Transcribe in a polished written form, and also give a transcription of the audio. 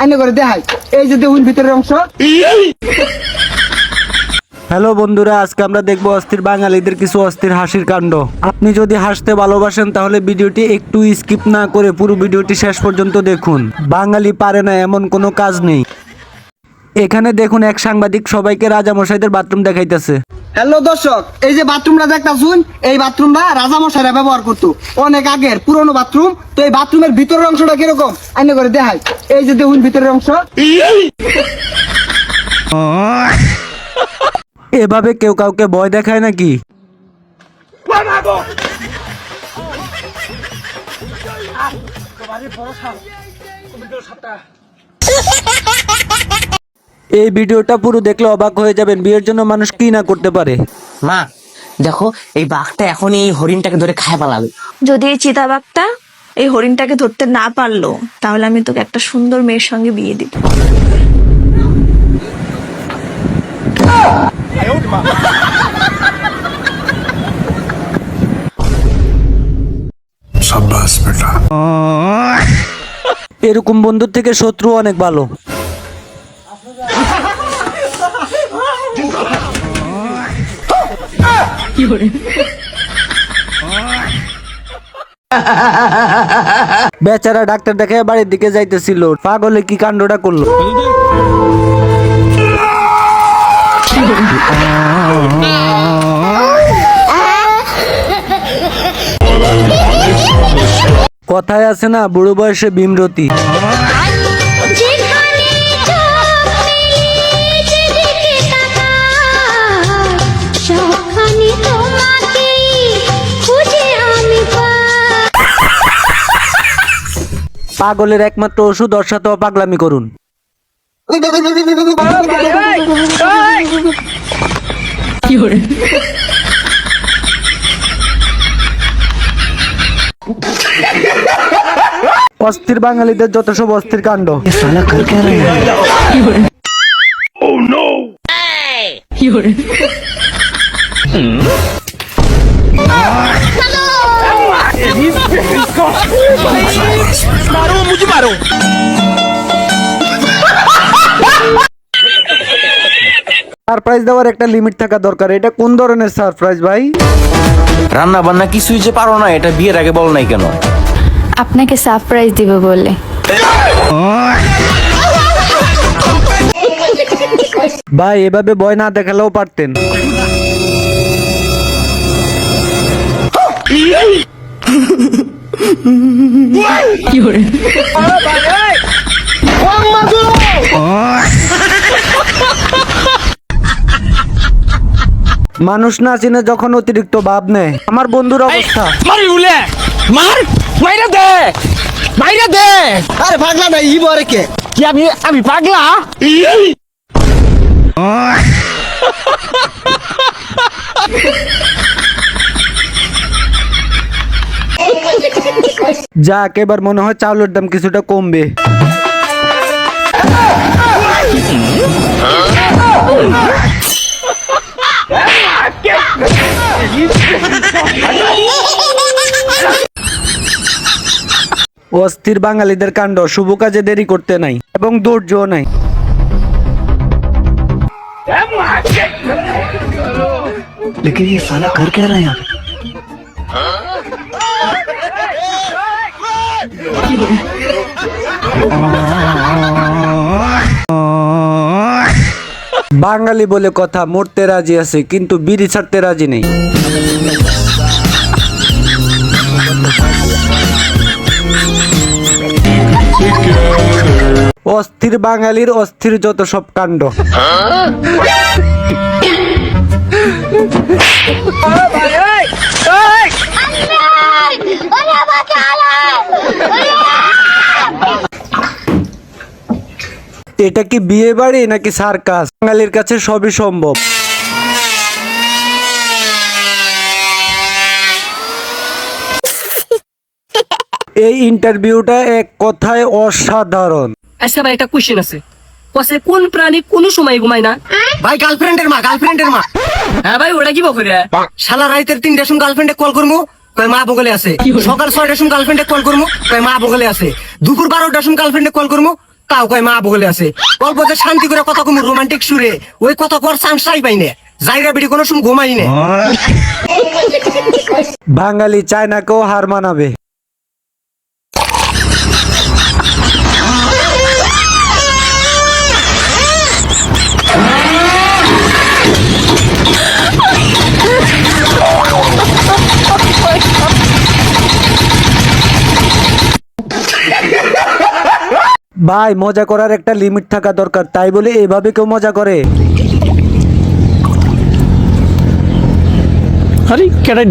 আইনে করে দেখাই, এই যে দেখুন ভিতরের অংশ। হ্যালো বন্ধুরা, আজকে আমরা দেখবো অস্থির বাঙালিদের কিছু অস্থির হাসির কাণ্ড। আপনি যদি হাসতে ভালোবাসেন তাহলে ভিডিওটি একটু স্কিপ না করে পুরো ভিডিওটি শেষ পর্যন্ত দেখুন। বাঙালি পারে না এমন কোনো কাজ নেই। এখানে দেখুন এক সাংবাদিক সবাইকে রাজামশাইদের বাথরুম দেখাইতেছে। হ্যালো দর্শক, এই যে বাথরুমটা দেখতাছুন, এই বাথরুমটা রাজামশাইরা ব্যবহার করতো অনেক আগের পুরনো বাথরুম। তো এই বাথরুমের ভিতরের অংশটা কিরকম আইনে করে দেখাই, এই যে দেখুন ভিতরের অংশ। এভাবে কেউ কাউকে ভয় দেখায় নাকি? এই ভিডিওটা পুরো দেখলে অবাক হয়ে যাবেন, বিয়ের জন্য মানুষ কি না করতে পারে। মা দেখো, এই বাঘটা এখন এই হরিণটাকে ধরে খায় পালাবে। যদি এই চিতাবাঘটা এই হরিণটাকে ধরতে না পারলো, তাহলে আমি তোকে একটা সুন্দর মেয়ের সঙ্গে বিয়ে দিব। এরকম বন্ধুর থেকে শত্রু অনেক ভালো। বেচারা ডাক্তার দেখে বাড়ির দিকে যাইতেছিল, পাগলে কি কাণ্ডটা করলো। কথায় আছে না, বুড়ো বয়সে ভীমরতি। পাগলের একমাত্র ওষুধ ওর সাথে পাগলামি করুন। অস্থির বাঙালিদের যত সব অস্থির কাণ্ড। সারপ্রাইজ দেওয়ার একটা লিমিট থাকা দরকার। এটা কোন ধরনের সারপ্রাইজ ভাই? রান্না বান্না কিছুই যে পারো না, এটা বিয়ের আগে বল নাই কেন? আপনাকে সারপ্রাইজ দিব বলে। ভাই এভাবে ভয় না দেখালেও পারতেন। মানুষ না চিনে যখন অতিরিক্ত ভাব নেয়, আমার বন্ধুর অবস্থা। আরে পাগলা নাই, ই বরে কে কি আমি পাগলা? যাক, এবার মনে হয় চাউলের দাম কিছুটা কমবে। অস্থির বাঙালিদের কাণ্ড, শুভ কাজে দেরি করতে নাই এবং ধৈর্যও নাই। लेकिन ये साला कर क्या रहा है यहाँ? বাঙালি বলে কথা, মরতে রাজি আছে কিন্তু বিড়ি ছাড়তে রাজি নেই। অস্থির বাঙালির অস্থির যত সব কাণ্ড। এটা কি বিয়ে বাড়ি নাকি সার্কাস? বাঙালির কাছে সবই সম্ভব। এই ইন্টারভিউটা এক কথায় অসাধারণ। আচ্ছা ভাই, একটা কোশ্চেন আছে। কসে কোন প্রাণী কোন সময় ঘুমায় না? ভাই গার্লফ্রেন্ডের মা। হ্যাঁ ভাই, ওটা কি বকরে? শালা রাইতের 3টার সময় গার্লফ্রেন্ডে কল করবো, কয় মা বগলে আছে। সকাল 6টার সময় গার্লফ্রেন্ডে কল করবো, কয় মা বগলে আছে। দুপুর 12টার সময় গার্লফ্রেন্ডে কল করবো, তাও কয় মা বগলে আছে। অল্প যে শান্তি করে কথা কম রোমান্টিক সুরে, ওই কথা কর চান্সটাই পাই না। জায়গা বেটি কোনো সময় ঘুমাই না। বাঙালি চায়নাকেও হার মানাবে। ভাই, মজা করার একটা লিমিট থাকা দরকার, তাই বলে এভাবে কেউ মজা করে? আরে কেডা